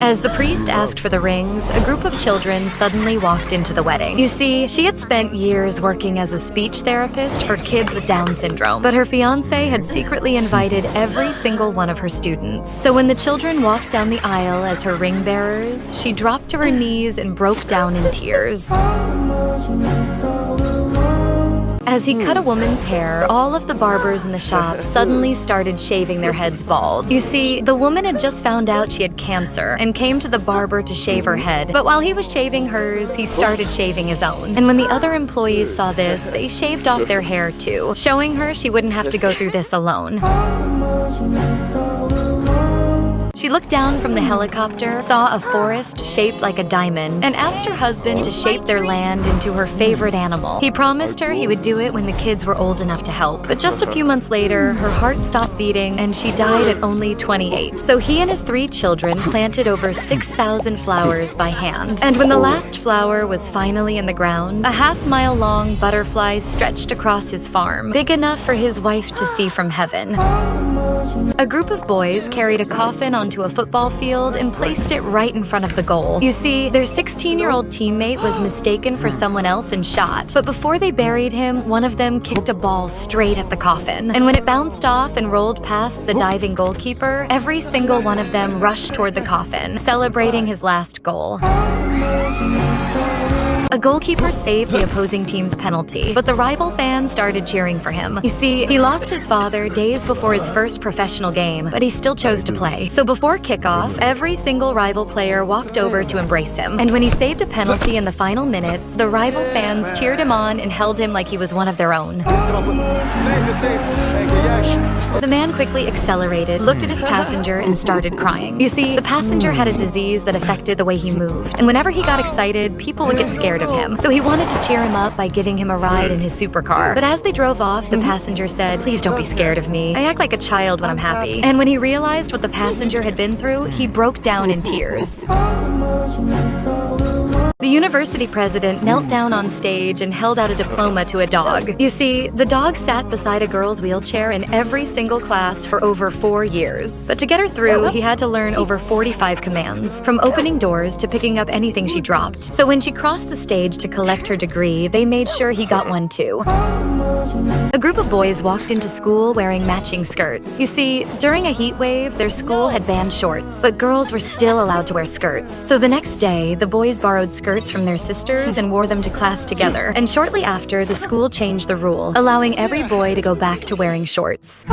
As the priest asked for the rings, a group of children suddenly walked into the wedding. You see, she had spent years working as a speech therapist for kids with Down syndrome, but her fiancé had secretly invited every single one of her students. So when the children walked down the aisle as her ring bearers, she dropped to her knees and broke down in tears. As he cut a woman's hair, all of the barbers in the shop suddenly started shaving their heads bald. You see, the woman had just found out she had cancer and came to the barber to shave her head. But while he was shaving hers, he started shaving his own. And when the other employees saw this, they shaved off their hair too, showing her she wouldn't have to go through this alone. She looked down from the helicopter, saw a forest shaped like a diamond, and asked her husband to shape their land into her favorite animal. He promised her he would do it when the kids were old enough to help. But just a few months later, her heart stopped beating and she died at only 28. So he and his 3 children planted over 6,000 flowers by hand. And when the last flower was finally in the ground, a half-mile-long butterfly stretched across his farm, big enough for his wife to see from heaven. A group of boys carried a coffin onto a football field and placed it right in front of the goal. You see, their 16-year-old teammate was mistaken for someone else and shot. But before they buried him, one of them kicked a ball straight at the coffin. And when it bounced off and rolled past the diving goalkeeper, every single one of them rushed toward the coffin, celebrating his last goal. A goalkeeper saved the opposing team's penalty, but the rival fans started cheering for him. You see, he lost his father days before his first professional game, but he still chose to play. So before kickoff, every single rival player walked over to embrace him. And when he saved a penalty in the final minutes, the rival fans cheered him on and held him like he was one of their own. The man quickly accelerated, looked at his passenger, and started crying. You see, the passenger had a disease that affected the way he moved, and whenever he got excited, people would get scared of him. So he wanted to cheer him up by giving him a ride in his supercar. But as they drove off, the passenger said, "Please don't be scared of me. I act like a child when I'm happy." And when he realized what the passenger had been through, he broke down in tears. The university president knelt down on stage and held out a diploma to a dog. You see, the dog sat beside a girl's wheelchair in every single class for over 4 years. But to get her through, he had to learn over 45 commands, from opening doors to picking up anything she dropped. So when she crossed the stage to collect her degree, they made sure he got one too. A group of boys walked into school wearing matching skirts. You see, during a heat wave, their school had banned shorts, but girls were still allowed to wear skirts. So the next day, the boys borrowed skirts from their sisters and wore them to class together. And shortly after, the school changed the rule, allowing every boy to go back to wearing shorts.